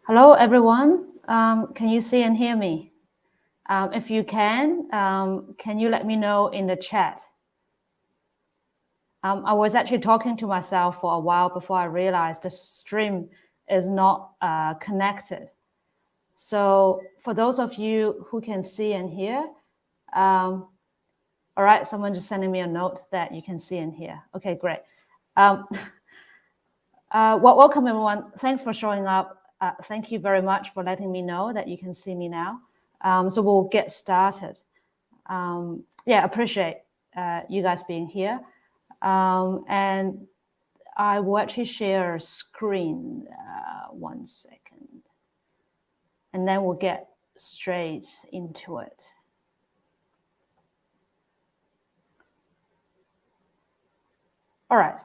Hello, everyone. Can you see and hear me? If you can you let me know in the chat? I was actually talking to myself for a while before I realized the stream is not connected. So for those of you who can see and hear, all right, someone just sending me a note that you can see and hear. Okay, great. Welcome, everyone. Thanks for showing up. Thank you very much for letting me know that you can see me now. So we'll get started. Yeah, appreciate you guys being here. And I will actually share a screen. 1 second. And then we'll get straight into it. All right.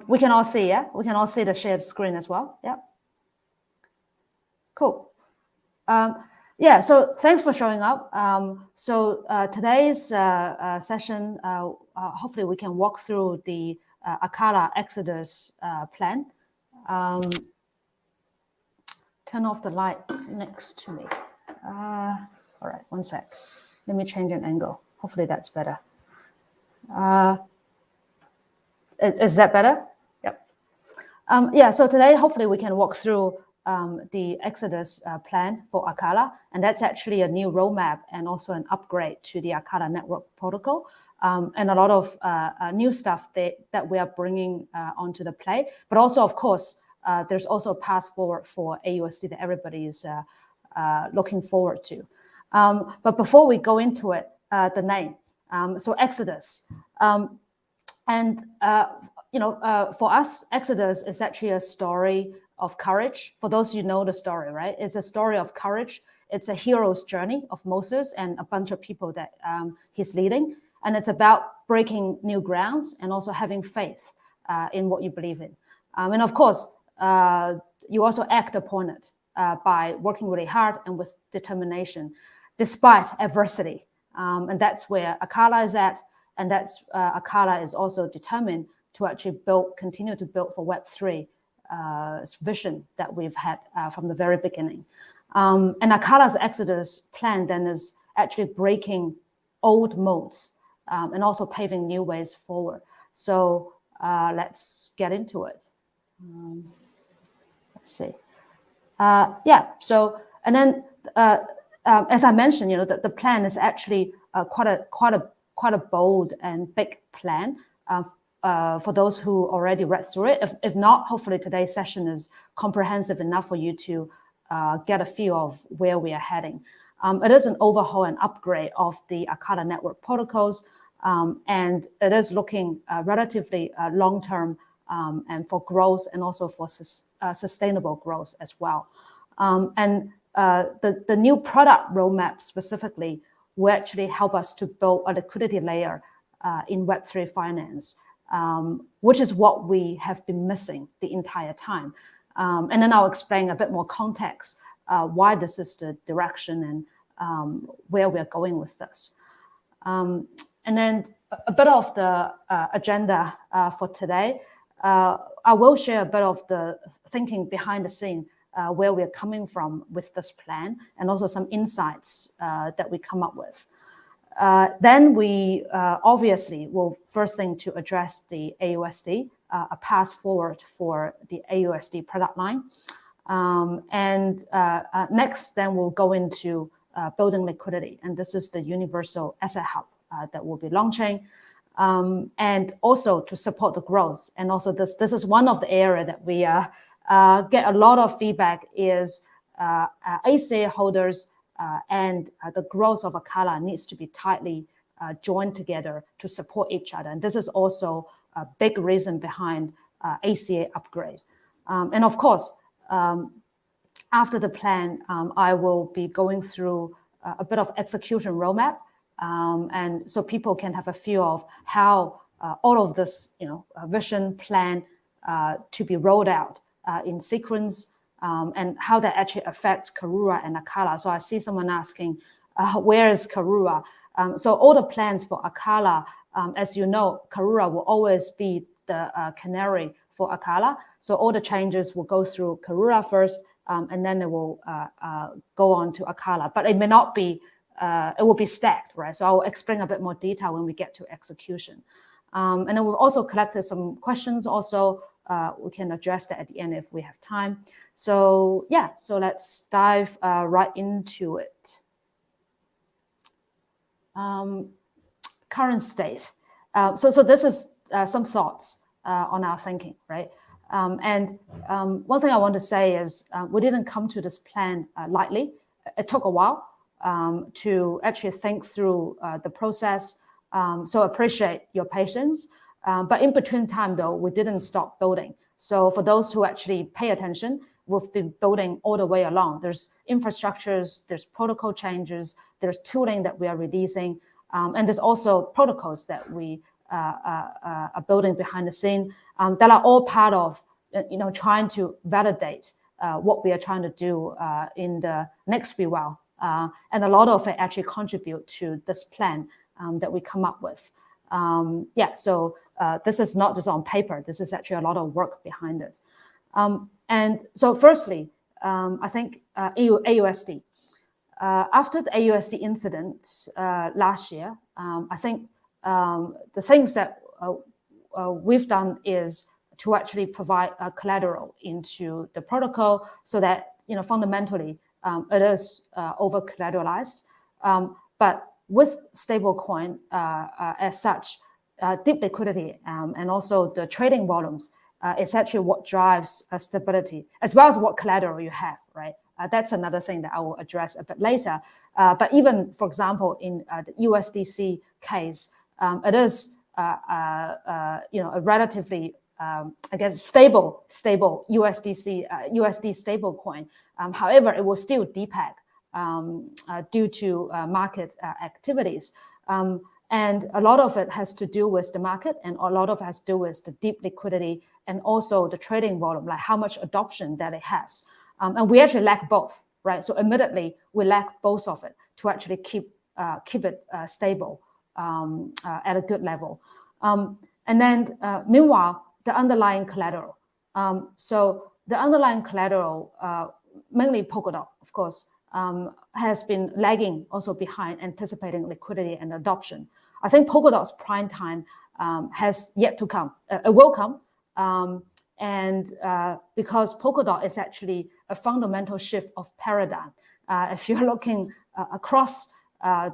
We can all see, yeah? We can all see the shared screen as well, yeah? Cool. Yeah, so thanks for showing up. Today's session, hopefully we can walk through the Acala Exodus plan. Turn off the light next to me. All right, 1 sec. Let me change an angle. Hopefully that's better. Is that better? Yep. Yeah, so today, hopefully we can walk through the Exodus plan for Acala, and that's actually a new roadmap and also an upgrade to the Acala Network protocol, and a lot of new stuff that we are bringing onto the play. But also, of course, there's also a path forward for aUSD that everybody is looking forward to. But before we go into it, the name. So Exodus. For us, Exodus is actually a story of courage. For those you know the story, right? It's a story of courage. It's a hero's journey of Moses and a bunch of people that he's leading. And it's about breaking new grounds and also having faith in what you believe in. And of course, you also act upon it by working really hard and with determination, despite adversity. And that's where Acala is at. And that's Acala is also determined to actually continue to build for Web3 vision that we've had from the very beginning. And Acala's Exodus plan then is actually breaking old modes and also paving new ways forward. So let's get into it. Let's see. Yeah. So and then as I mentioned, the plan is actually quite a bold and big plan. For those who already read through it. If not, hopefully today's session is comprehensive enough for you to get a feel of where we are heading. It is an overhaul and upgrade of the Acala Network protocols, and it is looking relatively long-term and for growth and also for sustainable growth as well. And the new product roadmap specifically will actually help us to build a liquidity layer in Web3 finance. Which is what we have been missing the entire time. And then I'll explain a bit more context why this is the direction and where we're going with this. And then a bit of the agenda for today. I will share a bit of the thinking behind the scene, where we're coming from with this plan, and also some insights that we come up with. Then we obviously will first thing to address the aUSD, a path forward for the aUSD product line. Next, then we'll go into building liquidity. And this is the universal asset hub that we'll be launching. And also to support the growth. And also this is one of the area that we get a lot of feedback is ACA holders and the growth of Acala needs to be tightly joined together to support each other. And this is also a big reason behind ACA upgrade. And of course, after the plan, I will be going through a bit of execution roadmap. And so people can have a feel of how all of this, vision plan to be rolled out in sequence, and how that actually affects Karura and Acala. So I see someone asking, where is Karura? So all the plans for Acala, as you know, Karura will always be the canary for Acala. So all the changes will go through Karura first, and then it will go on to Acala. But it may not be, it will be stacked, right? So I'll explain a bit more detail when we get to execution. And then we've also collected some questions also. We can address that at the end if we have time. So yeah, so let's dive right into it. Current state. So this is some thoughts on our thinking, right? One thing I want to say is we didn't come to this plan lightly. It took a while to actually think through the process. So appreciate your patience. But in between time, though, we didn't stop building. So for those who actually pay attention, we've been building all the way along. There's infrastructures, there's protocol changes, there's tooling that we are releasing, and there's also protocols that we are building behind the scene that are all part of, trying to validate what we are trying to do in the next few while. And a lot of it actually contribute to this plan that we come up with. So this is not just on paper. This is actually a lot of work behind it. And so firstly, I think aUSD. After the aUSD incident last year, I think the things that we've done is to actually provide collateral into the protocol so that, fundamentally, it is over collateralized. But with stablecoin as such, deep liquidity and also the trading volumes is actually what drives stability, as well as what collateral you have, right? That's another thing that I will address a bit later. But even, for example, in the USDC case, it is a relatively stable USD stable coin. However, it will still depeg due to market activities. And a lot of it has to do with the market, and a lot of it has to do with the deep liquidity and also the trading volume, like how much adoption that it has. And we actually lack both, right? So admittedly, we lack both of it to actually keep it stable at a good level. And then meanwhile, the underlying collateral. So the underlying collateral, mainly Polkadot, of course, has been lagging also behind anticipating liquidity and adoption. I think Polkadot's prime time has yet to come. It will come. Because Polkadot is actually a fundamental shift of paradigm. If you're looking across,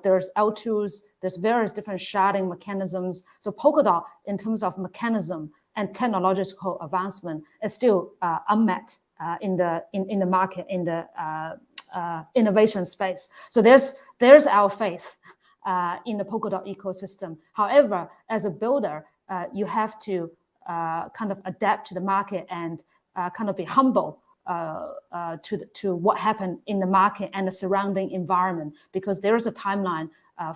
there's L2s, there's various different sharding mechanisms. So Polkadot, in terms of mechanism and technological advancement, is still unmet in the market, in the innovation space. So there's our faith in the Polkadot ecosystem. However, as a builder, you have to kind of adapt to the market and kind of be humble to what happened in the market and the surrounding environment, because there is a timeline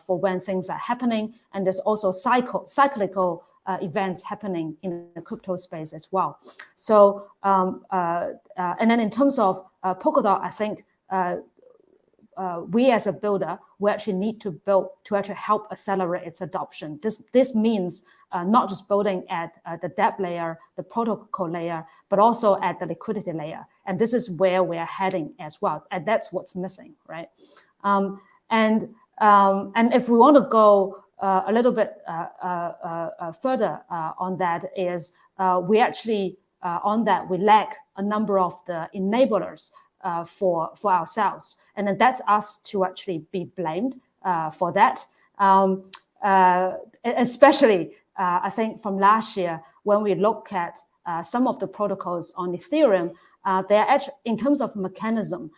for when things are happening, and there's also cyclical events happening in the crypto space as well. So and then in terms of Polkadot, I think we as a builder, we actually need to build to actually help accelerate its adoption. This means not just building at the debt layer, the protocol layer, but also at the liquidity layer. And this is where we are heading as well. And that's what's missing, right? And if we want to go a little bit further on that, is we actually, on that, we lack a number of the enablers for ourselves. And then that's us to actually be blamed for that. Especially, I think from last year, when we look at some of the protocols on Ethereum, they are actually, in terms of mechanism,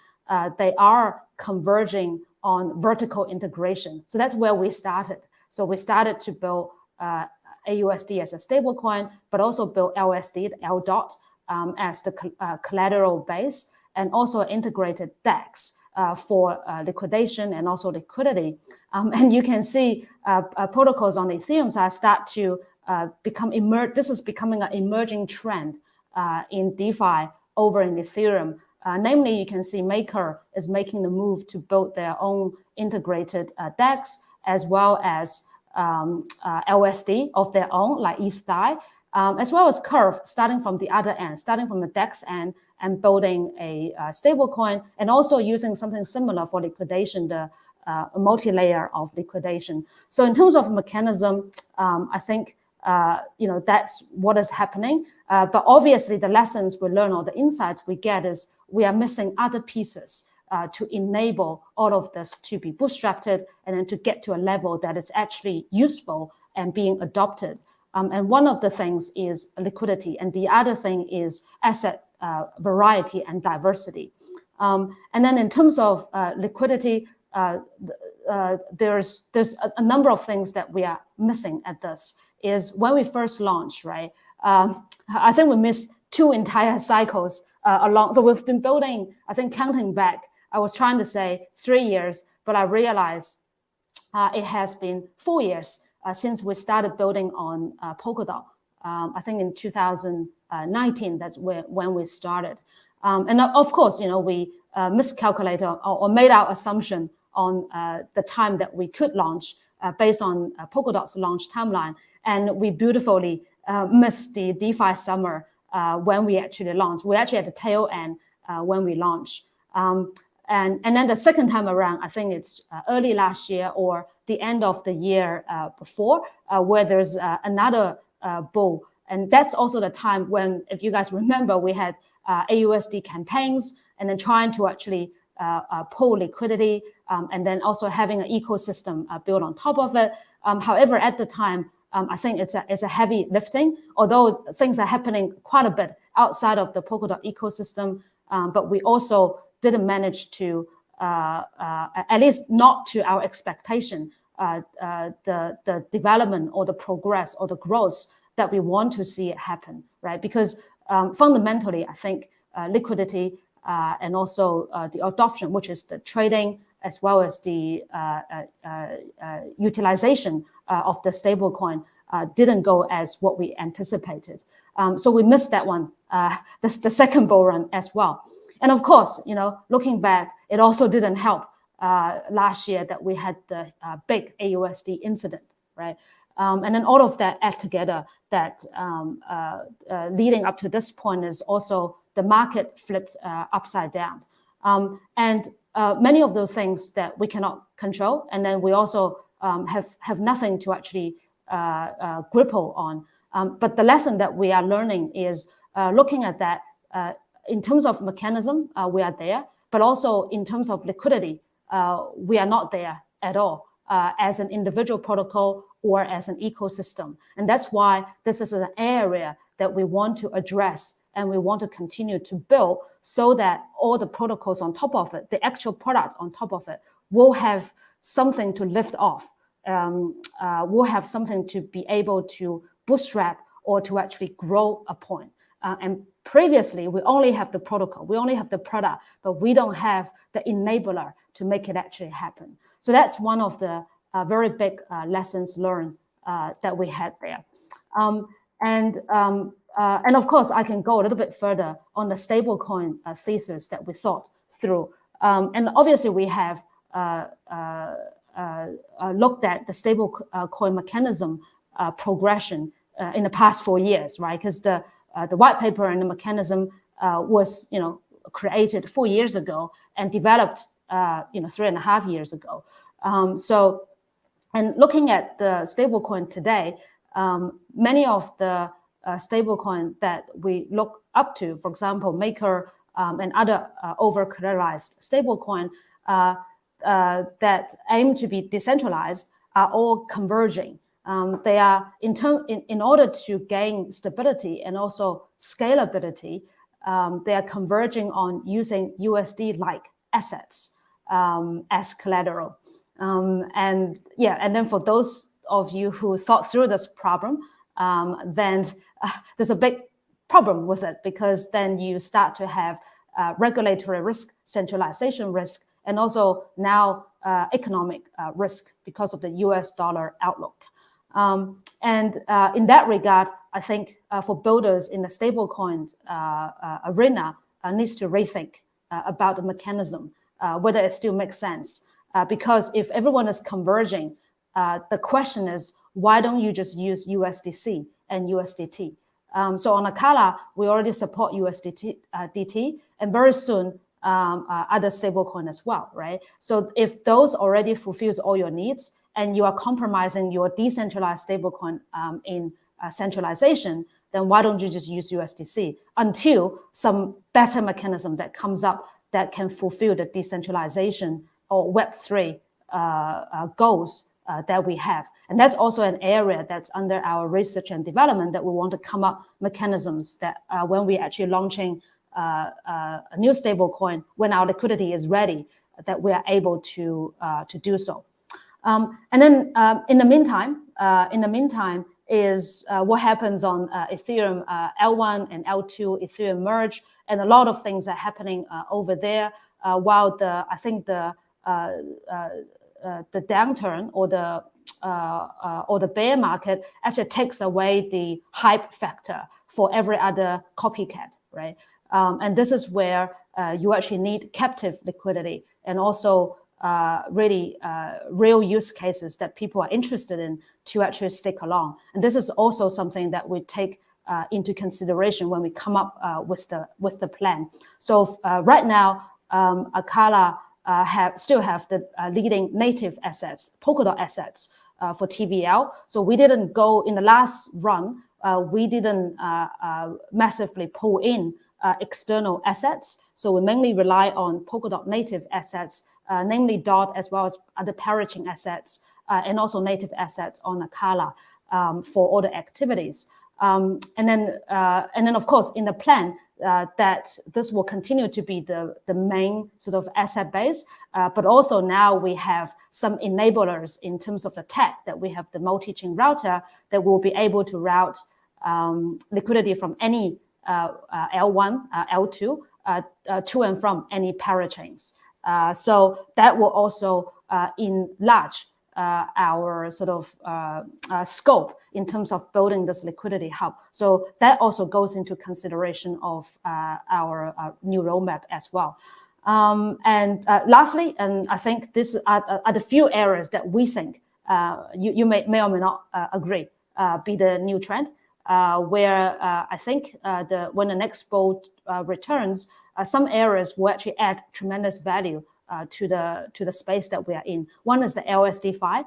they are converging on vertical integration. So that's where we started. So we started to build aUSD as a stablecoin, but also build LSD, L dot, as the collateral base, and also integrated DEX for liquidation and also liquidity. And you can see protocols on the Ethereum side start to become This is becoming an emerging trend in DeFi over in Ethereum. Namely, you can see Maker is making the move to build their own integrated DEX, as well as LSD of their own, like ETHDAI. as well as Curve, starting from the other end, starting from the DEX end and building a stable coin, and also using something similar for liquidation, a multi-layer of liquidation. So in terms of mechanism, I think that's what is happening. But obviously, the lessons we learn or the insights we get is we are missing other pieces to enable all of this to be bootstrapped and then to get to a level that is actually useful and being adopted. And one of the things is liquidity, and the other thing is asset variety and diversity. And then in terms of liquidity, there's a number of things that we are missing at this. Is when we first launched, right? I think we missed 2 entire cycles along. So we've been building, I think counting back, I was trying to say 3 years, but I realized it has been 4 years since we started building on Polkadot. I think in 2019, that's when we started. And of course, we miscalculated or made our assumption on the time that we could launch based on Polkadot's launch timeline. And we beautifully missed the DeFi summer when we actually launched. We're actually at the tail end when we launched. And then the second time around, I think it's early last year or the end of the year before, where there's another bull. And that's also the time when, if you guys remember, we had aUSD campaigns and then trying to actually pull liquidity and then also having an ecosystem built on top of it. However, at the time, I think it's a heavy lifting, although things are happening quite a bit outside of the Polkadot ecosystem. But we also didn't manage to, at least not to our expectation, the development or the progress or the growth that we want to see it happen, right? Because fundamentally, I think liquidity and also the adoption, which is the trading as well as the utilization of the stablecoin didn't go as what we anticipated. So we missed that one, the second bull run as well. And of course, looking back, it also didn't help last year that we had the big aUSD incident, right? And then all of that add together that leading up to this point is also the market flipped upside down. And many of those things that we cannot control. And then we also have nothing to actually grapple on. But the lesson that we are learning is looking at that in terms of mechanism, we are there, but also in terms of liquidity, we are not there at all as an individual protocol or as an ecosystem. And that's why this is an area that we want to address and we want to continue to build so that all the protocols on top of it, the actual products on top of it, will have something to lift off, will have something to be able to bootstrap or to actually grow a point. And previously, we only have the protocol, we only have the product, but we don't have the enabler to make it actually happen. So that's one of the very big lessons learned that we had there. And of course, I can go a little bit further on the stablecoin thesis that we thought through. And obviously, we have looked at the stablecoin mechanism progression in the past 4 years, right? Because the white paper and the mechanism was, created 4 years ago and developed, 3.5 years ago. And looking at the stablecoin today, many of the stablecoin that we look up to, for example, Maker and other over-collateralized stablecoin that aim to be decentralized are all converging. They are in order to gain stability and also scalability, they are converging on using USD-like assets as collateral. And then for those of you who thought through this problem, then there's a big problem with it, because then you start to have regulatory risk, centralization risk, and also now economic risk because of the US dollar outlook. And in that regard, I think for builders in the stablecoin arena needs to rethink about the mechanism, whether it still makes sense. Because if everyone is converging, the question is, why don't you just use USDC and USDT? So on Acala, we already support USDT, and very soon other stablecoin as well, right? So if those already fulfills all your needs, and you are compromising your decentralized stablecoin in centralization, then why don't you just use USDC until some better mechanism that comes up that can fulfill the decentralization or Web3 goals that we have. And that's also an area that's under our research and development, that we want to come up mechanisms that when we actually launching a new stable coin, when our liquidity is ready, that we are able to do so. And then in the meantime is what happens on Ethereum L1 and L2 Ethereum merge, and a lot of things are happening over there. While I think the downturn or the bear market actually takes away the hype factor for every other copycat, right? And this is where you actually need captive liquidity, and also really real use cases that people are interested in to actually stick along. And this is also something that we take into consideration when we come up with the plan. So right now, Acala still have the leading native assets, Polkadot assets for TVL. So we didn't go in the last run. We didn't massively pull in external assets. So we mainly rely on Polkadot native assets, namely DOT, as well as other parachain assets, and also native assets on Acala for all the activities. And then of course in the plan that this will continue to be the main sort of asset base, but also now we have some enablers in terms of the tech, that we have the multi-chain router that will be able to route liquidity from any L1, L2 to and from any parachains. So that will also enlarge our sort of scope in terms of building this liquidity hub. So that also goes into consideration of our new roadmap as well. And lastly, and I think this are the few areas that we think you may or may not agree be the new trend, where I think when the next bull returns, some areas will actually add tremendous value to the space that we are in. One is the aUSD5.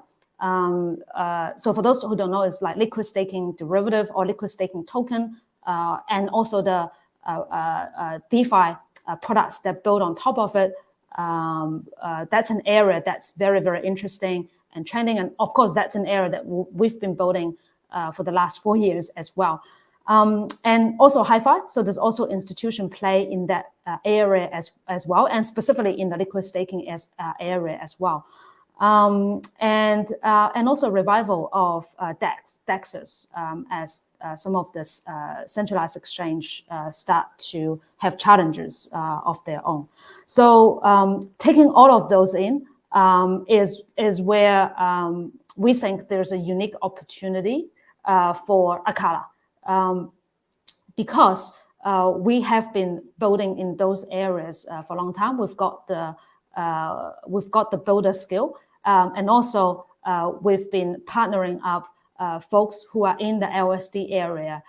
So for those who don't know, it's like liquid staking derivative or liquid staking token, and also the DeFi products that build on top of it. That's an area that's very, very interesting and trending. And of course, that's an area that we've been building for the last 4 years as well. And also hi-fi. So there's also institution play in that area as well, and specifically in the liquid staking area as well. And also revival of DEXs as some of the centralized exchange start to have challenges of their own. So taking all of those in is where we think there's a unique opportunity for Acala, because we have been building in those areas for a long time. We've got the builder skill, and also we've been partnering up folks who are in the aUSD area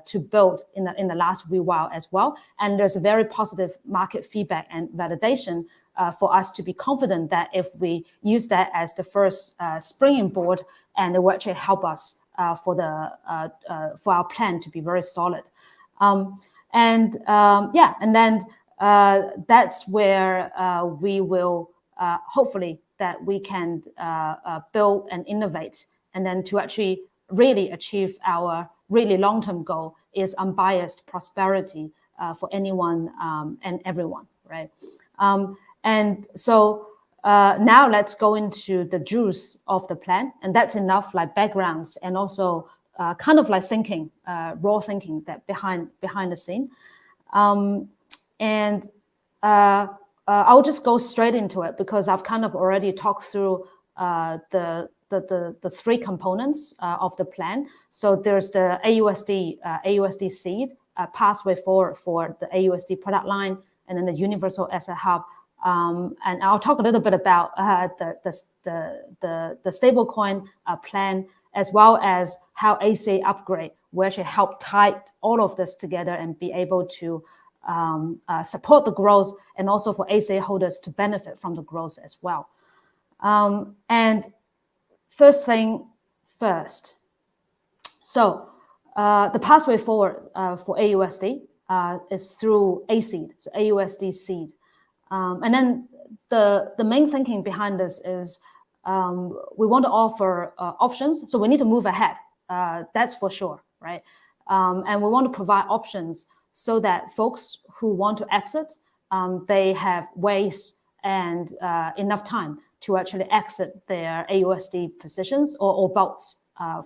to build in the last wee while as well. And there's a very positive market feedback and validation for us to be confident that if we use that as the first springboard, and it will actually help us for our plan to be very solid. And then that's where we will hopefully that we can build and innovate, and then to actually really achieve our really long-term goal is unbiased prosperity for anyone and everyone, right? And so now let's go into the juice of the plan, and that's enough like backgrounds and also kind of like thinking, raw thinking that behind the scene. And I'll just go straight into it because I've kind of already talked through the three components of the plan. So there's the aUSD seed pathway for the aUSD product line, and then the universal asset hub. And I'll talk a little bit about the stablecoin plan, as well as how ACA upgrade will actually help tie all of this together and be able to support the growth, and also for ACA holders to benefit from the growth as well. And first thing first, so the pathway forward for aUSD is through aSeed, so aUSD seed. And then the main thinking behind this is we want to offer options, so we need to move ahead. That's for sure, right? And we want to provide options so that folks who want to exit, they have ways and enough time to actually exit their aUSD positions or votes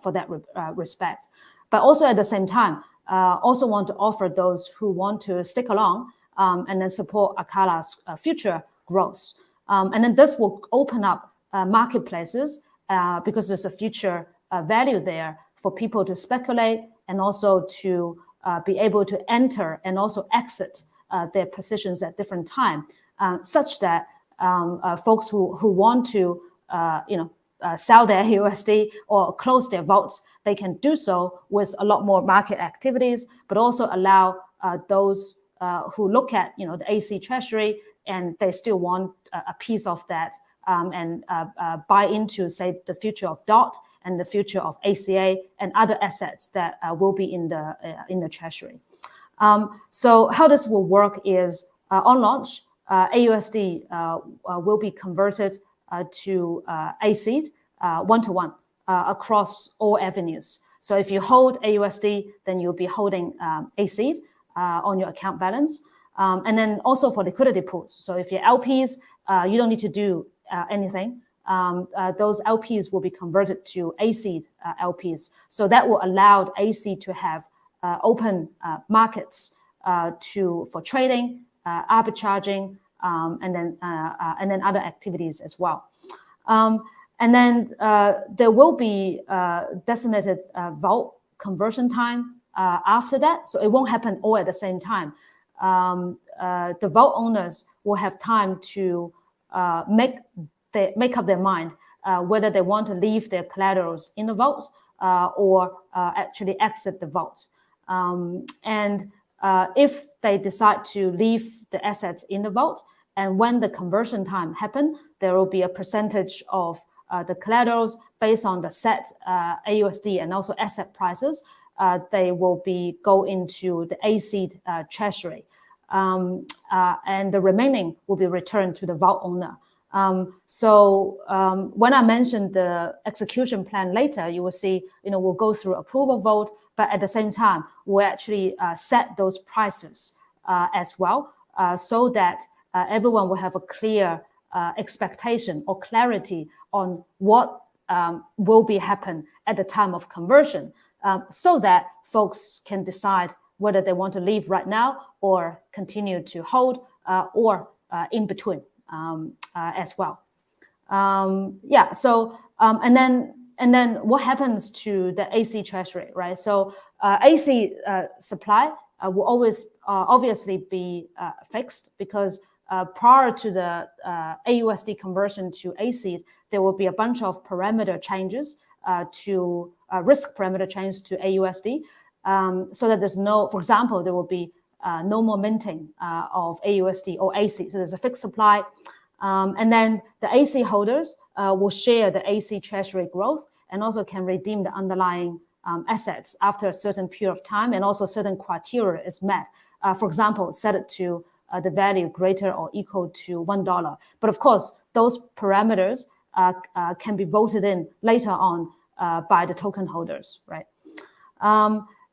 for that respect. But also at the same time, also want to offer those who want to stick along and then support Acala's future growth. And then this will open up marketplaces because there's a future value there for people to speculate and also to be able to enter and also exit their positions at different time, such that folks who want to sell their aUSD or close their votes, they can do so with a lot more market activities, but also allow those who look at the AC Treasury and they still want a piece of that and buy into, say, the future of DOT and the future of ACA and other assets that will be in the Treasury. So how this will work is on launch, aUSD will be converted to aSeed one-to-one across all avenues. So if you hold aUSD, then you'll be holding aSeed on your account balance. And then also for liquidity pools. So if you're LPs, you don't need to do anything. Those LPs will be converted to aSeed LPs. So that will allow aSeed to have open markets for trading, arbitraging, and then other activities as well. And then there will be designated vote conversion time after that. So it won't happen all at the same time. The vote owners will have time to make up their mind whether they want to leave their collaterals in the vote or actually exit the vote. And if they decide to leave the assets in the vote, and when the conversion time happens, there will be a percentage of the collaterals based on the set aUSD and also asset prices. They will go into the aSeed Treasury. And the remaining will be returned to the vote owner. So when I mentioned the execution plan later, you will see, we'll go through approval vote, but at the same time, we'll actually set those prices as well, so that everyone will have a clear expectation or clarity on what will be happen at the time of conversion, so that folks can decide whether they want to leave right now or continue to hold or in between as well. So and then what happens to the AC Treasury, right? So AC supply will always obviously be fixed, because prior to the aUSD conversion to aSeed, there will be a bunch of parameter changes to risk parameter changes to aUSD, so that there's no, for example, there will be no more minting of aUSD or AC. So there's a fixed supply. And then the AC holders will share the AC Treasury growth and also can redeem the underlying assets after a certain period of time, and also certain criteria is met. For example, set it to the value greater or equal to $1. But of course, those parameters can be voted in later on by the token holders, right?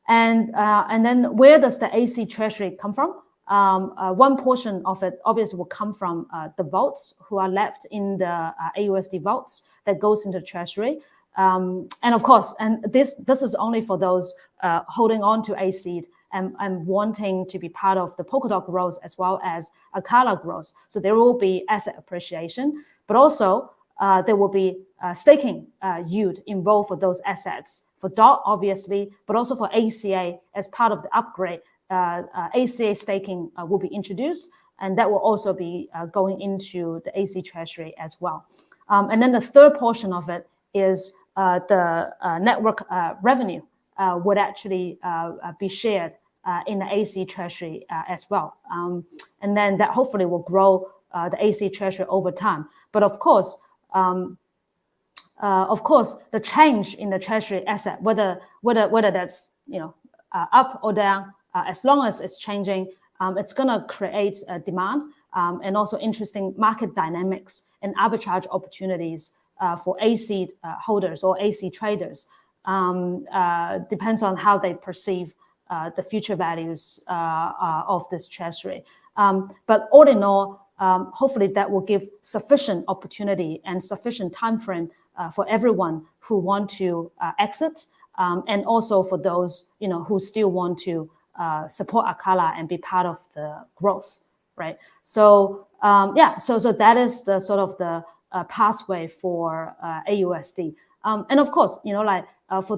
And then where does the AC Treasury come from? One portion of it obviously will come from the votes who are left in the aUSD votes that goes into the Treasury. And of course, and this is only for those holding on to aSeed and wanting to be part of the Polkadot growth as well as Acala growth. So there will be asset appreciation, but also there will be staking yield involved for those assets. For DOT, obviously, but also for ACA as part of the upgrade, ACA staking will be introduced, and that will also be going into the AC Treasury as well. And then the third portion of it is the network revenue would actually be shared in the AC Treasury as well. And then that hopefully will grow the AC Treasury over time. But of course, the change in the Treasury asset, whether that's up or down, as long as it's changing, it's going to create demand and also interesting market dynamics and arbitrage opportunities for AC holders or AC traders. Depends on how they perceive the future values of this Treasury. But all in all, hopefully that will give sufficient opportunity and sufficient time frame for everyone who want to exit, and also for those who still want to support Acala and be part of the growth, right? So so that is the sort of the pathway for aUSD, and of course,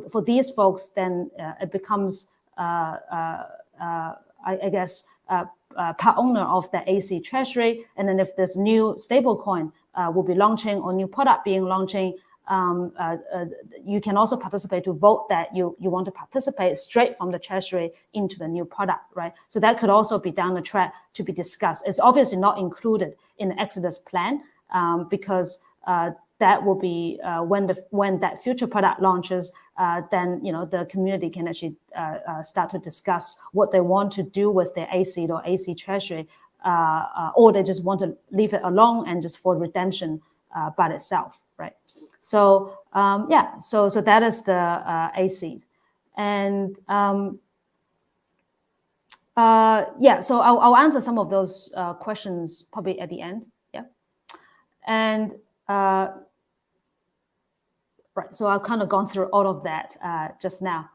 for these folks, then it becomes I guess part owner of the AC Treasury, and then if there's new stablecoin will be launching or new product being launching, you can also participate to vote that you want to participate straight from the Treasury into the new product, right? So that could also be down the track to be discussed. It's obviously not included in the Exodus plan because that will be when that future product launches. Then the community can actually start to discuss what they want to do with their AC or AC Treasury, or they just want to leave it alone and just for redemption by itself, right? So so that is the AC, and so I'll answer some of those questions probably at the end, and right. So I've kind of gone through all of that just now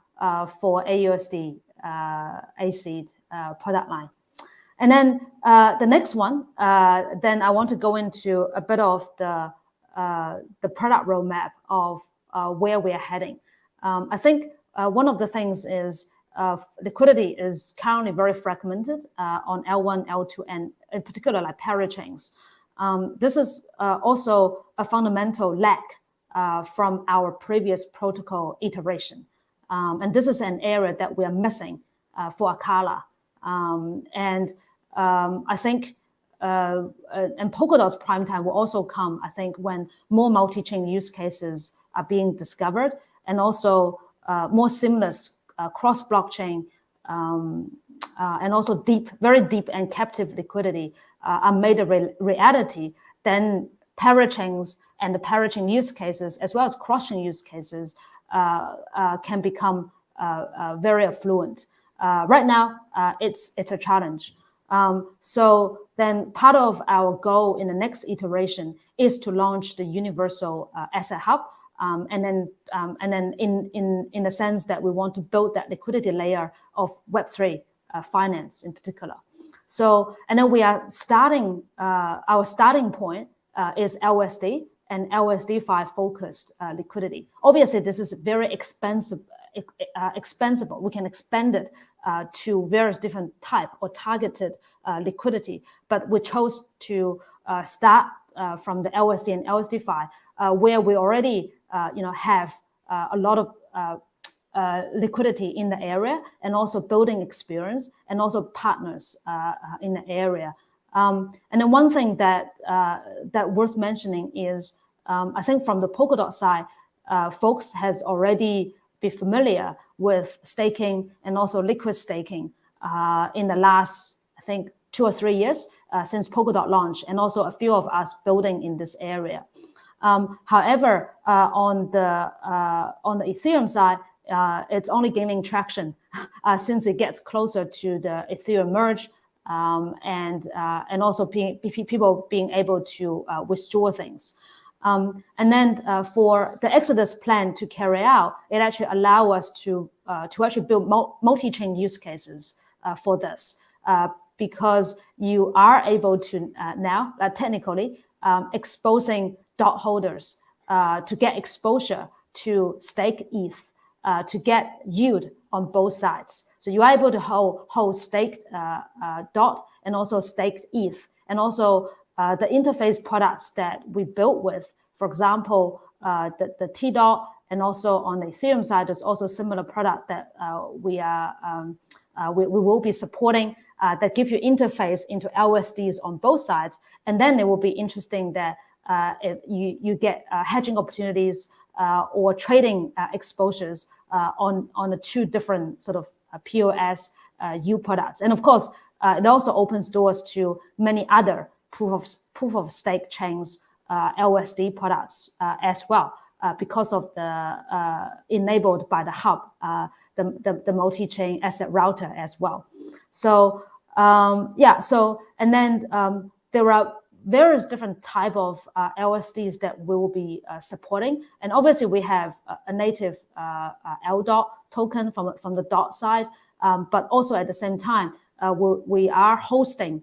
for aUSD AC product line. And then the next one, then I want to go into a bit of the product roadmap of where we are heading. I think one of the things is liquidity is currently very fragmented on L1, L2, and in particular like parachains. This is also a fundamental lack from our previous protocol iteration. And this is an area that we are missing for Acala. And I think and Polkadot's prime time will also come, I think, when more multi-chain use cases are being discovered, and also more seamless cross-blockchain and also very deep and captive liquidity are made a reality. Then parachains and the parachain use cases, as well as cross-chain use cases, can become very affluent. Right now, it's a challenge. So then part of our goal in the next iteration is to launch the universal asset hub, and then in the sense that we want to build that liquidity layer of Web3 finance in particular. So and then we are starting our starting point is aUSD and aUSD5 focused liquidity. Obviously, this is very expensive. Expansible. We can expand it to various different type or targeted liquidity, but we chose to start from the aUSD and aUSD5, where we already have a lot of liquidity in the area, and also building experience, and also partners in the area. And then one thing that worth mentioning is I think from the Polkadot side, folks has already be familiar with staking and also liquid staking in the last, I think, 2 or 3 years since Polkadot launched, and also a few of us building in this area. However, on the Ethereum side, it's only gaining traction since it gets closer to the Ethereum merge, and also people being able to withdraw things. And then for the Exodus plan to carry out, it actually allow us to actually build multi-chain use cases for this, because you are able to now technically exposing DOT holders to get exposure to stake ETH to get yield on both sides. So you are able to hold staked DOT and also staked ETH, and also the interface products that we built with, for example, the T-Dot And also on the Ethereum side, there's also a similar product that we will be supporting that give you interface into aUSDs on both sides. And then it will be interesting that if you get hedging opportunities or trading exposures on the two different sort of POS U products. And of course, it also opens doors to many other proof of stake chains aUSD products as well, because of the enabled by the hub, the multi-chain asset router as well. So and then there are various different type of aUSDs that we will be supporting, and obviously we have a native LDOT token from the DOT side, but also at the same time we are hosting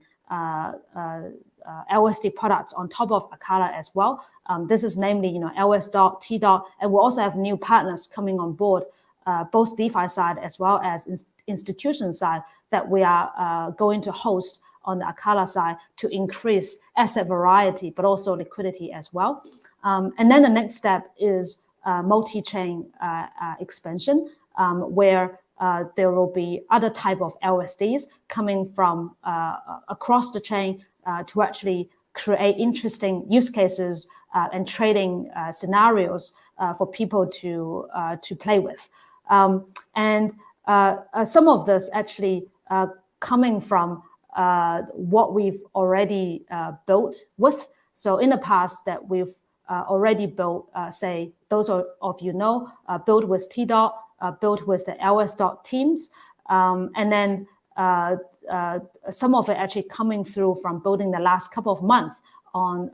aUSD products on top of Acala as well. This is namely, LS dot, T dot, and we also have new partners coming on board, both DeFi side as well as institution side, that we are going to host on the Acala side to increase asset variety, but also liquidity as well. And then the next step is multi-chain expansion, where there will be other type of aUSDs coming from across the chain to actually create interesting use cases and trading scenarios for people to play with. And some of this actually coming from what we've already built with. So in the past that we've already built, say, those of you know, built with T-Dot, built with the LS dot teams, and then some of it actually coming through from building the last couple of months on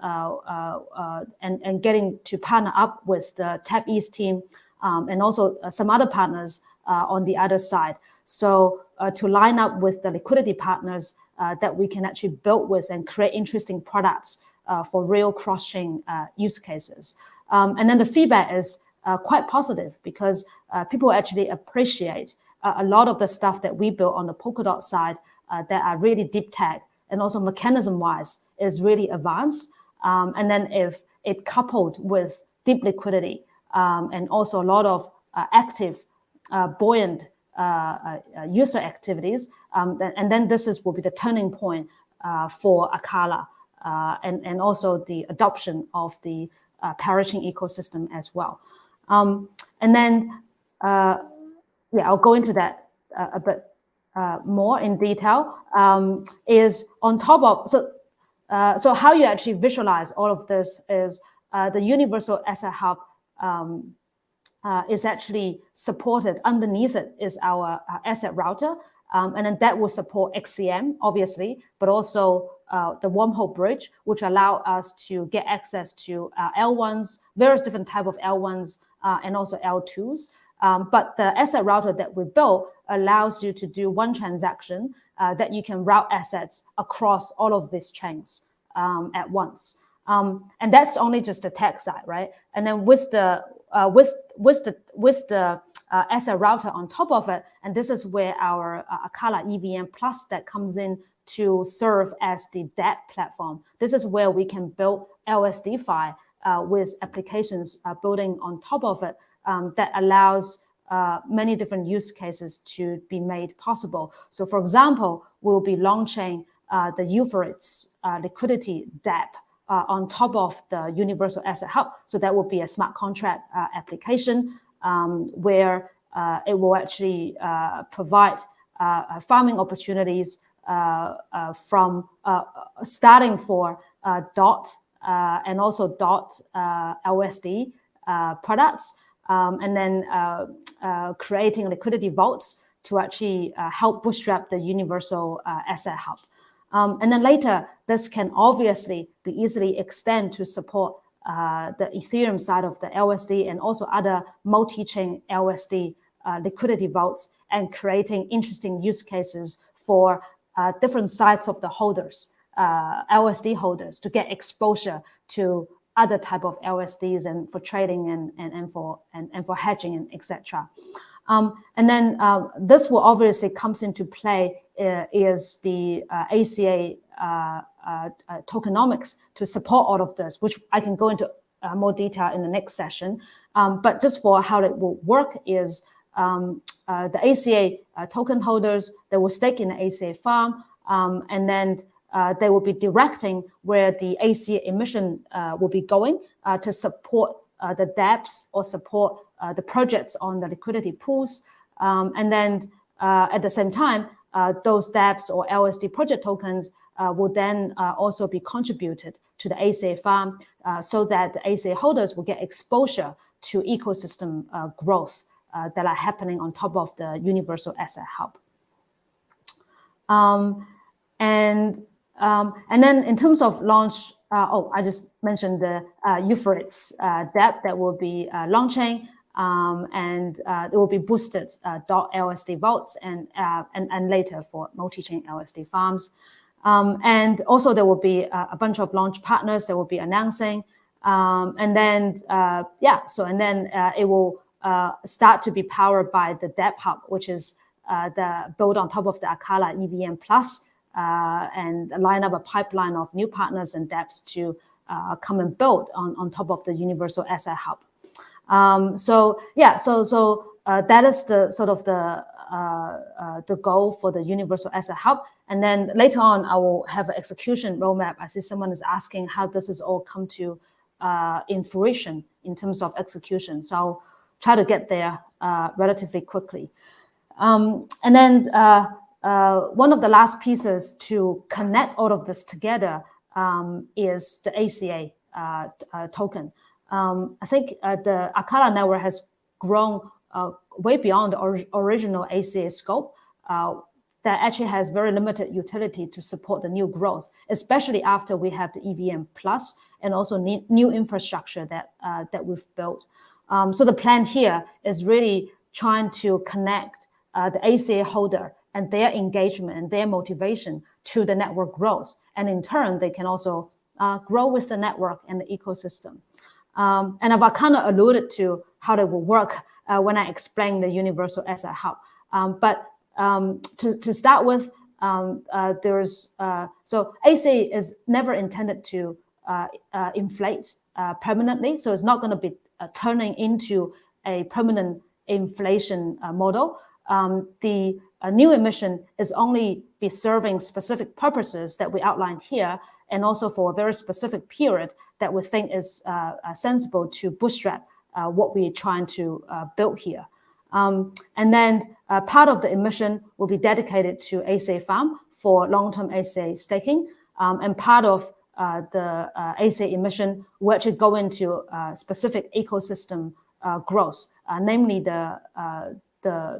and getting to partner up with the Tap East team, and also some other partners on the other side. So to line up with the liquidity partners that we can actually build with and create interesting products for real cross-chain use cases. And then the feedback is quite positive, because people actually appreciate a lot of the stuff that we built on the Polkadot side that are really deep tech, and also mechanism-wise is really advanced. And then if it coupled with deep liquidity and also a lot of active, buoyant user activities, and then will be the turning point for Acala and also the adoption of the parachain ecosystem as well. And then, I'll go into that a bit more in detail. Is on top of, so how you actually visualize all of this is the Universal Asset Hub is actually supported. Underneath it is our asset router, and then that will support XCM, obviously, but also the wormhole bridge, which allow us to get access to L1s, various different type of L1s, and also L2s. But the asset router that we built allows you to do one transaction that you can route assets across all of these chains at once. And that's only just the tech side, right? And then with the asset router on top of it, and this is where our Acala EVM Plus that comes in to serve as the debt platform. This is where we can build LSDFi with applications building on top of it that allows many different use cases to be made possible. So for example, we'll be launching the Euphorids liquidity dApp on top of the Universal Asset Hub. So that will be a smart contract application where it will actually provide farming opportunities from starting for DOT and also DOT aUSD products, and then creating liquidity vaults to actually help bootstrap the Universal Asset Hub. And then later, this can obviously be easily extend to support the Ethereum side of the aUSD and also other multi-chain aUSD liquidity vaults, and creating interesting use cases for different sides of the holders, aUSD holders, to get exposure to other type of aUSDs and for trading and for hedging and etc. And then this will obviously comes into play is the ACA tokenomics to support all of this, which I can go into more detail in the next session. But just for how it will work is the ACA token holders, they will stake in the ACA farm, and then they will be directing where the ACA emission will be going to support the dApps or support the projects on the liquidity pools. And then at the same time, those dApps or aUSD project tokens will then also be contributed to the ACA farm so that the ACA holders will get exposure to ecosystem growth that are happening on top of the Universal Asset Hub. And then in terms of launch, I just mentioned the Euphrates dApp that will be launching, and it will be boosted .aUSD vaults and later for multi-chain aUSD farms. And also there will be a bunch of launch partners that will be announcing. And then, it will start to be powered by the dApp Hub, which is the built on top of the Acala EVM Plus, and line up a pipeline of new partners and dApps to come and build on top of the Universal Asset Hub. So that is the sort of the goal for the Universal Asset Hub. And then later on, I will have an execution roadmap. I see someone is asking how does this all come to in fruition in terms of execution. So I'll try to get there relatively quickly. And then one of the last pieces to connect all of this together is the ACA token. I think the Acala network has grown way beyond the original ACA scope that actually has very limited utility to support the new growth, especially after we have the EVM Plus and also new infrastructure that we've built. So the plan here is really trying to connect the ACA holder and their engagement and their motivation to the network growth. And in turn, they can also grow with the network and the ecosystem. And I've kind of alluded to how that will work when I explain the Universal Asset Hub. But to start with, so ACA is never intended to inflate permanently. So it's not going to be turning into a permanent inflation model. The new emission is only be serving specific purposes that we outlined here, and also for a very specific period that we think is sensible to bootstrap what we're trying to build here. And then part of the emission will be dedicated to ACA farm for long-term ACA staking, and part of the ACA emission will actually go into specific ecosystem growth, namely the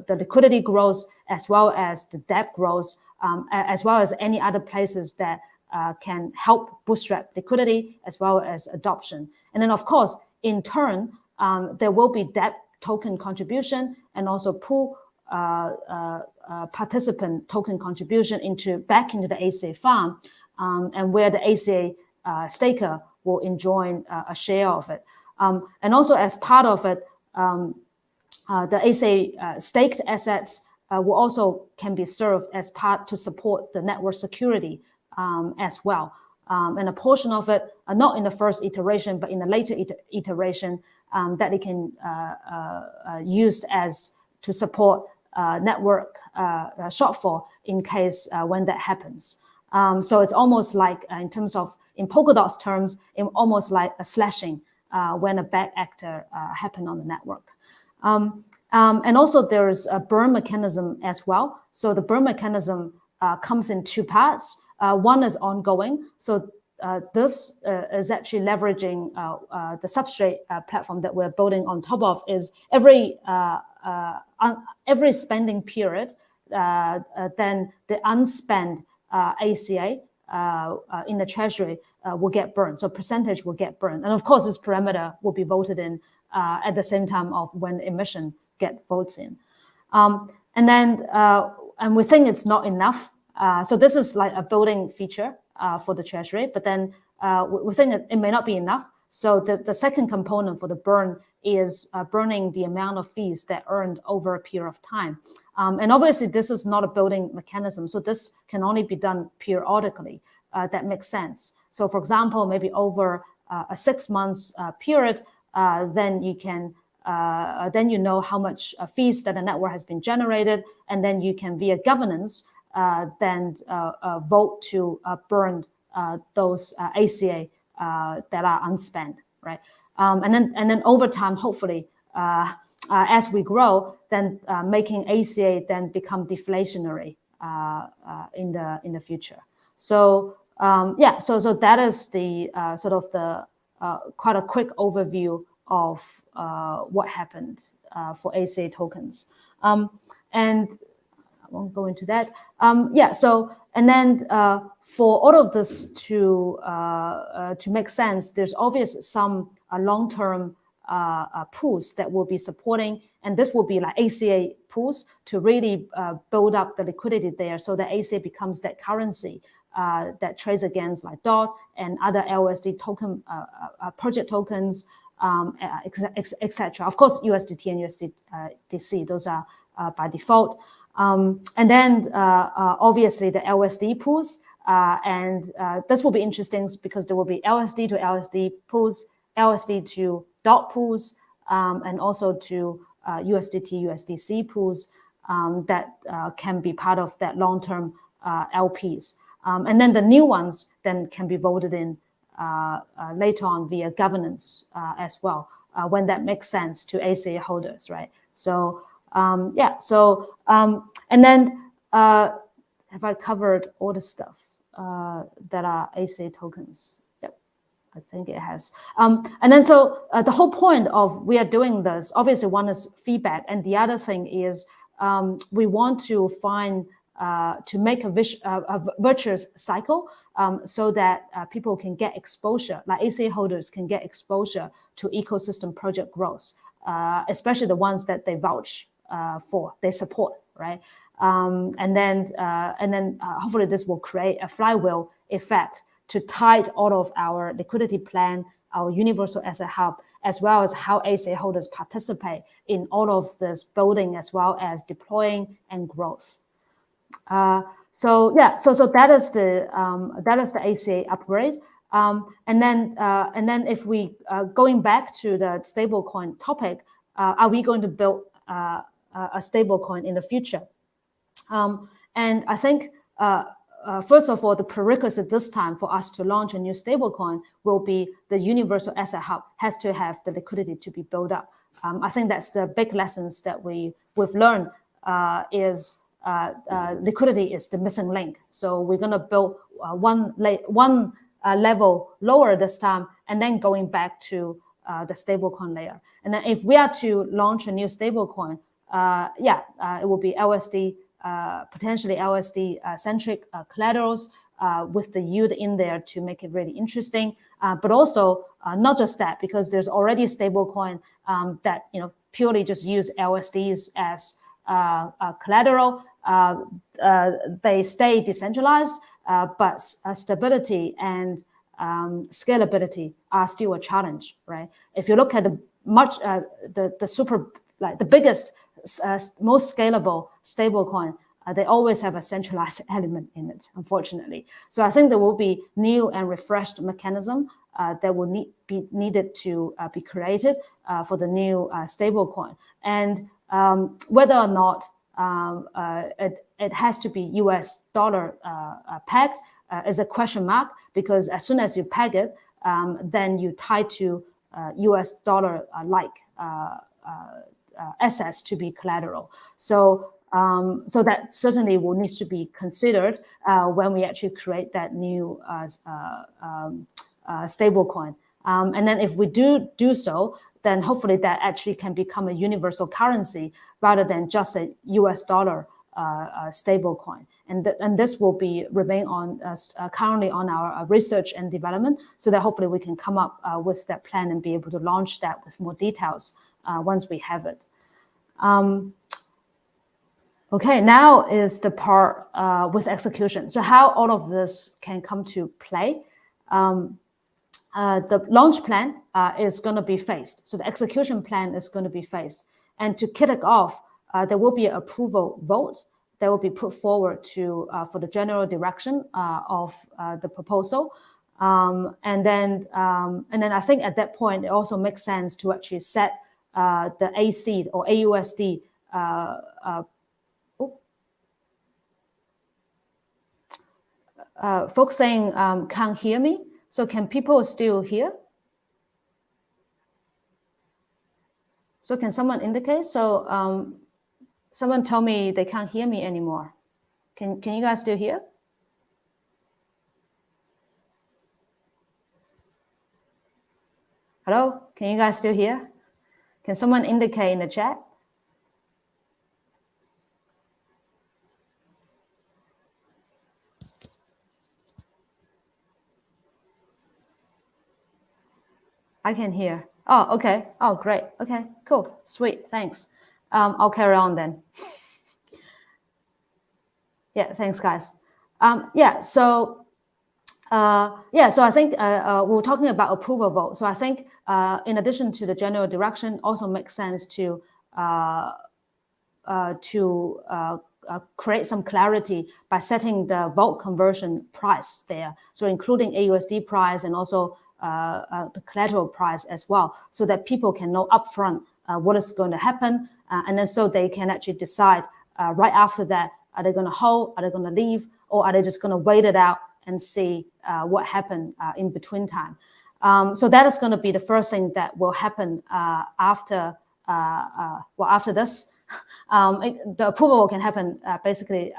liquidity growth, as well as the dApp growth, as well as any other places that can help bootstrap liquidity as well as adoption. And then, of course, in turn, there will be dApp token contribution and also pool participant token contribution back into the ACA farm, and where the ACA staker will enjoy a share of it. And also as part of it, the ACA staked assets will also can be served as part to support the network security as well. And a portion of it, not in the first iteration, but in the later iteration, that it can used as to support network shortfall in case when that happens. So it's almost like in terms of, in Polkadot's terms, almost like a slashing when a bad actor happen on the network. And also there's a burn mechanism as well. So the burn mechanism comes in two parts. One is ongoing. So this is actually leveraging the substrate platform that we're building on top of. Is every spending period, then the unspent ACA in the treasury will get burned. So percentage will get burned. And of course, this parameter will be voted in at the same time of when emission get votes in. And then, and we think it's not enough. So this is like a building feature for the treasury, but then we think that it may not be enough. So the second component for the burn is burning the amount of fees that earned over a period of time. And obviously this is not a building mechanism. So this can only be done periodically. That makes sense. So for example, maybe over a 6 months period, then you can then you know how much fees that the network has been generated, and then you can, via governance, then vote to burn those ACA that are unspent, right? And then over time, hopefully, as we grow, then making ACA then become deflationary in the future. So yeah, so that is the sort of the quite a quick overview of what happened for ACA tokens. And I won't go into that. Yeah, so and then for all of this to make sense, there's obviously some long-term pools that will be supporting, and this will be like ACA pools to really build up the liquidity there, so that ACA becomes that currency that trades against like DOT and other aUSD token project tokens, etc. Of course, USDT and USDC, those are by default. And then obviously the aUSD pools, and this will be interesting because there will be LSD to LSD pools, LSD to DOT pools, and also to USDT, USDC pools that can be part of that long-term LPs. And then the new ones then can be voted in later on via governance as well, when that makes sense to ACA holders, right? So yeah, so and then have I covered all the stuff that are ACA tokens? Yep, I think it has. And then so the whole point of we are doing this, obviously one is feedback, and the other thing is we want to find to make a virtuous cycle, so that people can get exposure, like ACA holders can get exposure to ecosystem project growth, especially the ones that they vouch for, they support, right? And then hopefully this will create a flywheel effect to tide all of our liquidity plan, our universal asset hub, as well as how ACA holders participate in all of this building, as well as deploying and growth. So yeah, so that is the ACA upgrade. And then if we going back to the stablecoin topic, are we going to build a stablecoin in the future? And I think first of all, the prerequisite this time for us to launch a new stablecoin will be the universal asset hub has to have the liquidity to be built up. I think that's the big lessons that we've learned is. Liquidity is the missing link. So we're going to build one level lower this time, and then going back to the stablecoin layer. And then if we are to launch a new stablecoin, it will be LSD, potentially LSD centric collaterals with the yield in there to make it really interesting. But also not just that, because there's already stablecoin that purely just use LSDs as collateral. They stay decentralized, but stability and scalability are still a challenge, right? If you look at the biggest, most scalable stablecoin, they always have a centralized element in it, unfortunately. So I think there will be new and refreshed mechanism that will be needed to be created for the new stablecoin. And whether or not it has to be US dollar pegged is a question mark, because as soon as you peg it, then you tie to US dollar like assets to be collateral. So so that certainly will need to be considered when we actually create that new stablecoin. And then if we do so, then hopefully that actually can become a universal currency rather than just a US dollar stablecoin. And this will remain on currently on our research and development, so that hopefully we can come up with that plan and be able to launch that with more details once we have it. Okay, now is the part with execution. So how all of this can come to play. The launch plan is going to be phased. So the execution plan is going to be phased. And to kick it off, there will be an approval vote that will be put forward to for the general direction of the proposal. And then I think at that point, it also makes sense to actually set the aSeed or aUSD. Folks saying can't hear me. So can people still hear? So can someone indicate? So someone told me they can't hear me anymore. Can you guys still hear? Hello? Can you guys still hear? Can someone indicate in the chat? I can hear. Oh, okay. Oh, great. Okay, cool. Sweet. Thanks. I'll carry on then. Yeah, thanks, guys. So I think we were talking about approval vote. So I think in addition to the general direction, also makes sense to create some clarity by setting the vote conversion price there. So including aUSD price and also the collateral price as well, so that people can know upfront what is going to happen, and then so they can actually decide right after that, are they going to hold, are they going to leave, or are they just going to wait it out and see what happened in between time. So that is going to be the first thing that will happen after this. The approval can happen basically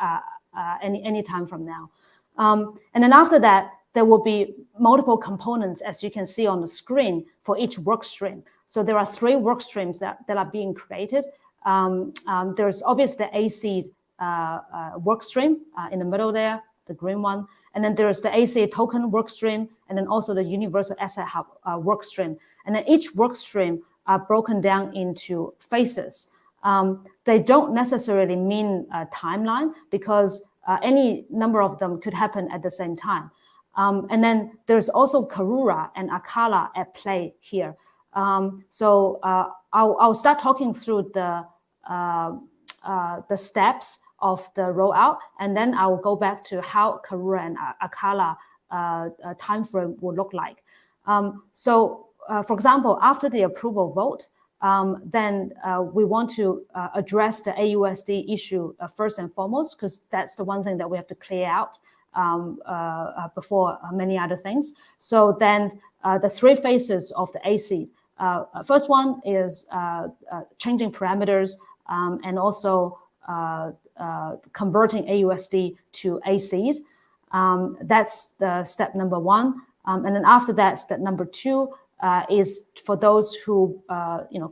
any time from now. And then after that, there will be multiple components, as you can see on the screen, for each work stream. So there are 3 work streams that are being created. There's obviously the aSeed work stream in the middle there, the green one. And then there's the aSeed token work stream, and then also the Universal Asset Hub work stream. And then each work stream are broken down into phases. They don't necessarily mean a timeline, because any number of them could happen at the same time. And then there's also Karura and Acala at play here. So I'll start talking through the steps of the rollout, and then I will go back to how Karura and Acala timeframe will look like. For example, after the approval vote, then we want to address the aUSD issue first and foremost, because that's the one thing that we have to clear out before many other things. So then the 3 phases of the aSeed. First one is changing parameters and also converting aUSD to aSeed. That's the step number 1. And then after that, step number 2 is for those who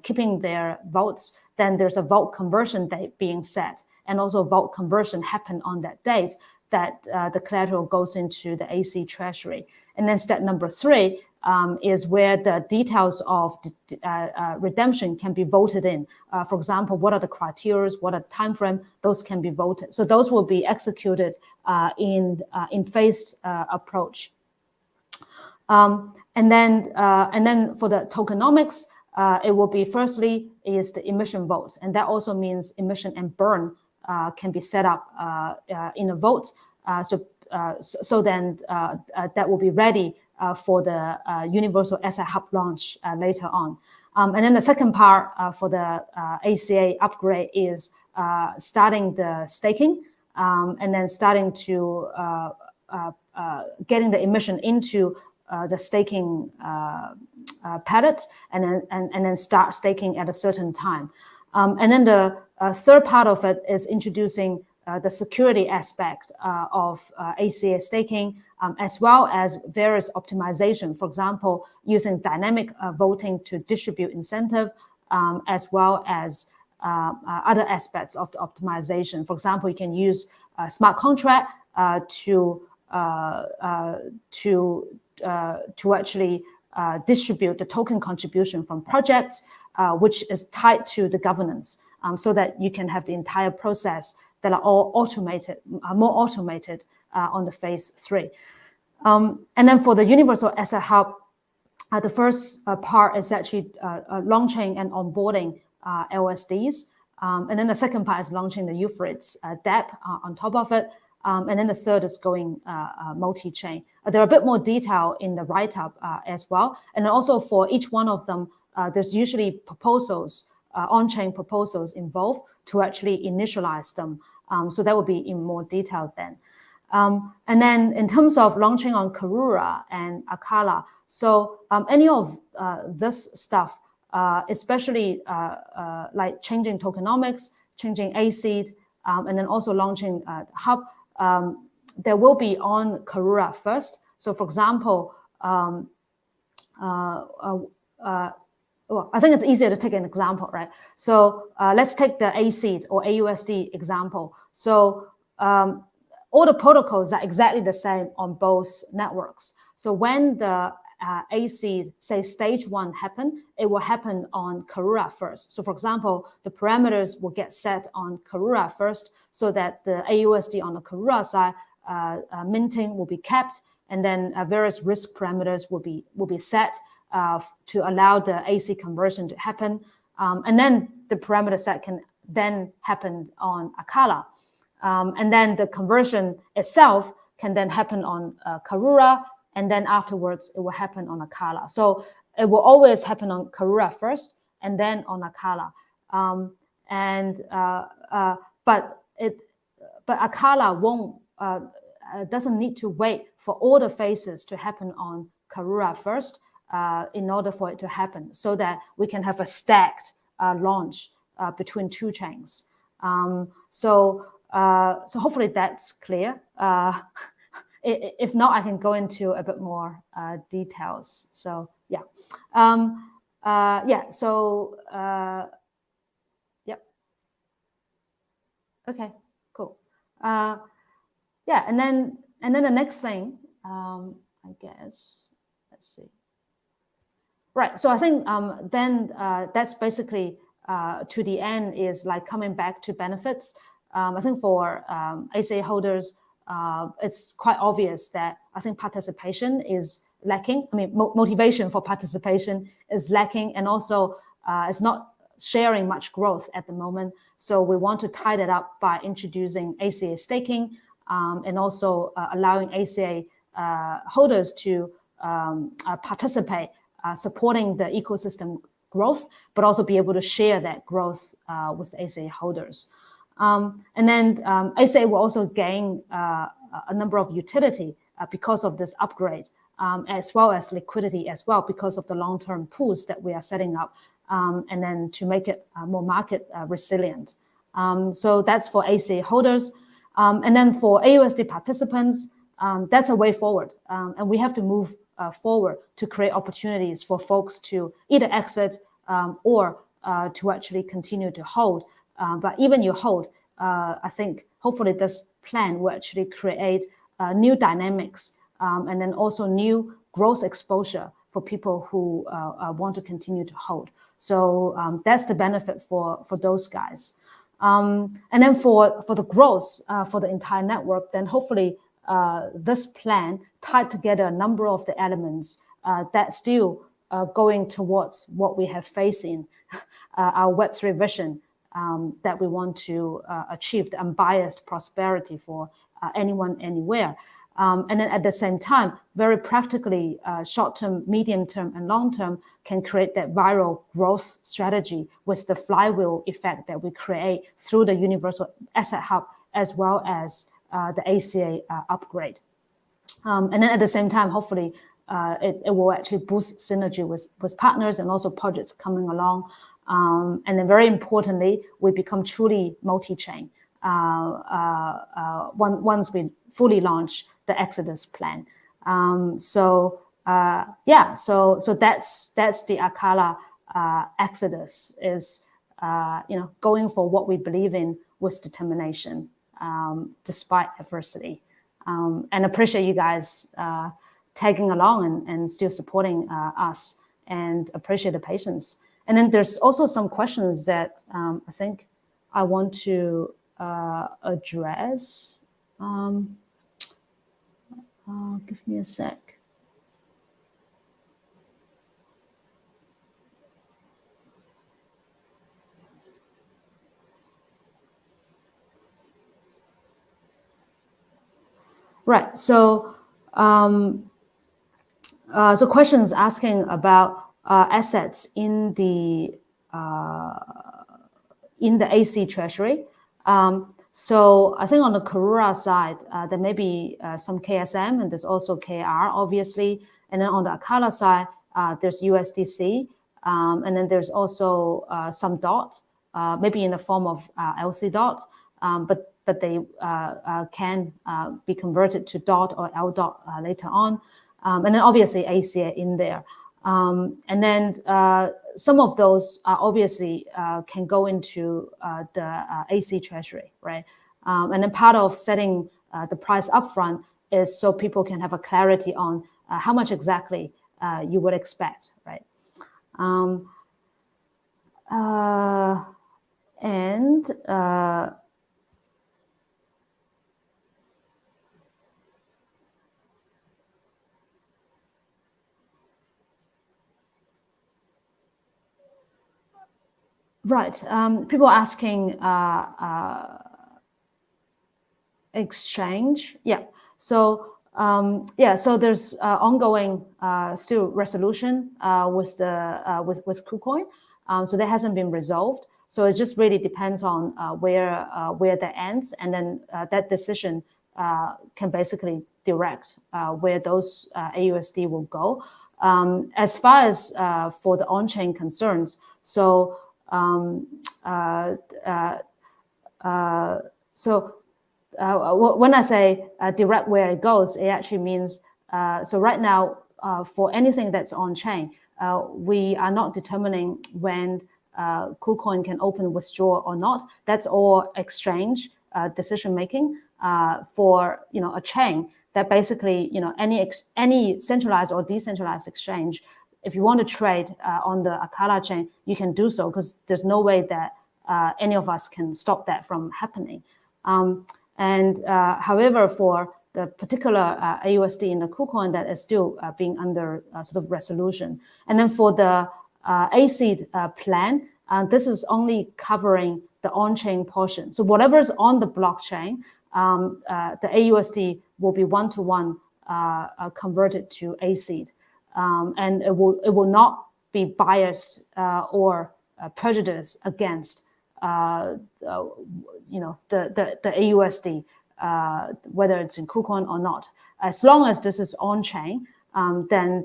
keeping their votes. Then there's a vote conversion date being set, and also vote conversion happen on that date that the collateral goes into the aSeed treasury. And then step number 3 is where the details of the, redemption can be voted in. For example, what are the criteria, what are the time frame, those can be voted. So those will be executed in phased approach. And then for the tokenomics, it will be firstly is the emission vote, and that also means emission and burn can be set up in a vote. So then that will be ready for the Universal Asset Hub launch later on. And then the second part for the ACA upgrade is starting the staking, and then starting to getting the emission into the staking pallet, and then start staking at a certain time. And then the third part of it is introducing the security aspect of ACA staking, as well as various optimization. For example, using dynamic voting to distribute incentive, as well as other aspects of the optimization. For example, you can use a smart contract to actually distribute the token contribution from projects, which is tied to the governance, so that you can have the entire process that are all automated, more automated on the phase 3. And then for the Universal Asset Hub, the first part is actually launching and onboarding LSDs. And then the second part is launching the Euphrates DApp on top of it. and then the third is going multi-chain. There are a bit more detail in the write-up as well. And also for each one of them, there's usually proposals, on-chain proposals involved to actually initialize them. So that will be in more detail then. And then in terms of launching on Karura and Acala, so any of this stuff, especially like changing tokenomics, changing aseed, and then also launching Hub, there will be on Karura first. So for example, well, I think it's easier to take an example, right? So let's take the aseed or aUSD example. So all the protocols are exactly the same on both networks. So when the aseed, say stage 1 happen, it will happen on Karura first. So for example, the parameters will get set on Karura first so that the aUSD on the Karura side minting will be kept, and then various risk parameters will be set to allow the AC conversion to happen. And then the parameter set can then happen on Acala. And then the conversion itself can then happen on Karura, and then afterwards it will happen on Acala. So it will always happen on Karura first, and then on Acala. But Acala won't doesn't need to wait for all the phases to happen on Karura first in order for it to happen, so that we can have a stacked launch between two chains. So hopefully that's clear. If not, I can go into a bit more details. So yeah, yeah. So yep. Okay, cool. Yeah, and then the next thing, I guess. Let's see. Right. So I think then that's basically to the end is like coming back to benefits. I think for ACA holders, it's quite obvious that I think participation is lacking. I mean, motivation for participation is lacking, and also it's not sharing much growth at the moment. So we want to tie that up by introducing ACA staking and also allowing ACA holders to participate, supporting the ecosystem growth, but also be able to share that growth with ACA holders. And then ACA will also gain a number of utility because of this upgrade, as well as liquidity as well, because of the long-term pools that we are setting up, and then to make it more market resilient. So that's for ACA holders. And then for aUSD participants, that's a way forward. And we have to move forward to create opportunities for folks to either exit or to actually continue to hold. But even you hold, I think hopefully this plan will actually create new dynamics and then also new growth exposure for people who want to continue to hold. So that's the benefit for those guys. And then for the growth for the entire network, then hopefully this plan tied together a number of the elements that still going towards what we have faced in our Web3 vision, that we want to achieve the unbiased prosperity for anyone, anywhere. And then at the same time, very practically, short-term, medium-term, and long-term can create that viral growth strategy with the flywheel effect that we create through the Universal Asset Hub as well as the ACA upgrade. And then at the same time, hopefully, it will actually boost synergy with partners and also projects coming along. And then very importantly, we become truly multi-chain once we fully launch the Exodus plan. So yeah, so that's the Acala Exodus is going for what we believe in with determination, despite adversity. And appreciate you guys tagging along and still supporting us, and appreciate the patience. And then there's also some questions that I think I want to address. Give me a sec. Right. So, so questions asking about assets in the AC Treasury. So I think on the Karura side, there may be some KSM and there's also KR, obviously. And then on the Acala side, there's USDC. And then there's also some DOT, maybe in the form of LC DOT, but they can be converted to DOT or L DOT later on. And then obviously ACA in there. And then some of those obviously can go into the AC Treasury, right? And then part of setting the price upfront is so people can have a clarity on how much exactly you would expect, right? Right. People asking exchange. Yeah. So so there's ongoing still resolution with the with KuCoin. So that hasn't been resolved. So it just really depends on where that ends, and then that decision can basically direct where those aUSD will go. As far as for the on-chain concerns, so when I say direct where it goes, it actually means so right now for anything that's on chain, we are not determining when KuCoin can open withdraw or not. That's all exchange decision making for a chain that basically any centralized or decentralized exchange. If you want to trade on the Acala chain, you can do so because there's no way that any of us can stop that from happening. However, for the particular aUSD in the KuCoin that is still being under sort of resolution. And then for the ACID plan, this is only covering the on-chain portion. So whatever is on the blockchain, the aUSD will be one-to-one converted to ACID. And it will not be biased or prejudiced against the aUSD, whether it's in KuCoin or not. As long as this is on chain, then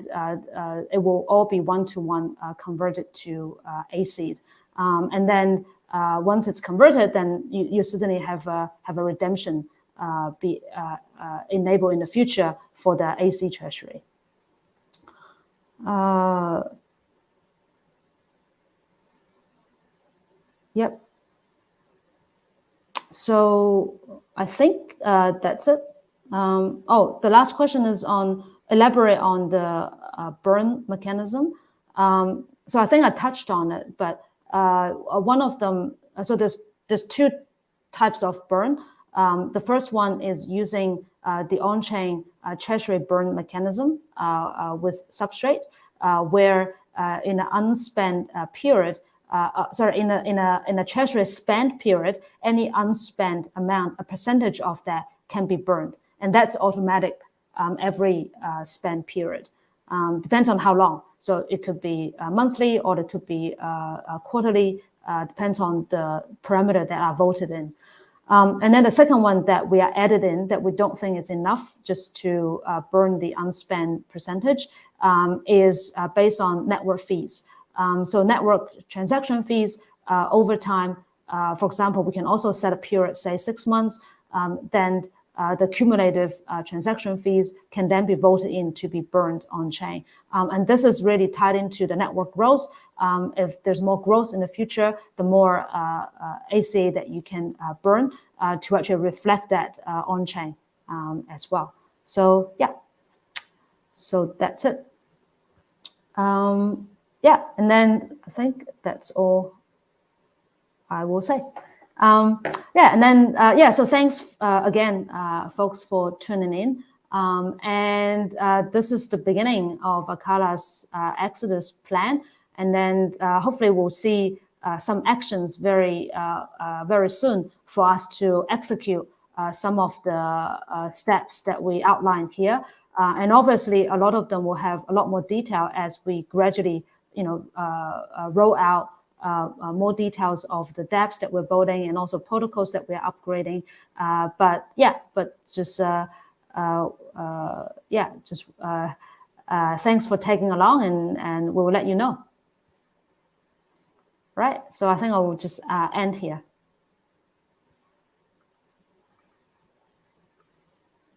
it will all be one-to-one converted to ACID. And then once it's converted, then you certainly have a redemption be enabled in the future for the AC Treasury. Yep. So I think that's it. The last question is on elaborate on the burn mechanism. So I think I touched on it, but one of them. So there's two types of burn. The first one is using the on-chain treasury burn mechanism with substrate, where in an unspent period, in a treasury spent period, any unspent amount, a percentage of that can be burned, and that's automatic every spent period. Depends on how long. So it could be monthly or it could be quarterly. Depends on the parameter that are voted in. And then the second one that we are added in that we don't think is enough just to burn the unspent percentage is based on network fees. So network transaction fees over time, for example, we can also set a period, say 6 months, then the cumulative transaction fees can then be voted in to be burned on chain. And this is really tied into the network growth. If there's more growth in the future, the more ACA that you can burn to actually reflect that on chain as well. So yeah, so that's it. Yeah, and then I think that's all I will say. Yeah, and then so thanks again, folks, for tuning in. And this is the beginning of Acala's Exodus plan, and then hopefully we'll see some actions very soon for us to execute some of the steps that we outlined here. And obviously, a lot of them will have a lot more detail as we gradually, roll out more details of the dApps that we're building and also protocols that we're upgrading. But just thanks for tagging along, and we will let you know. Right. So I think I will just end here.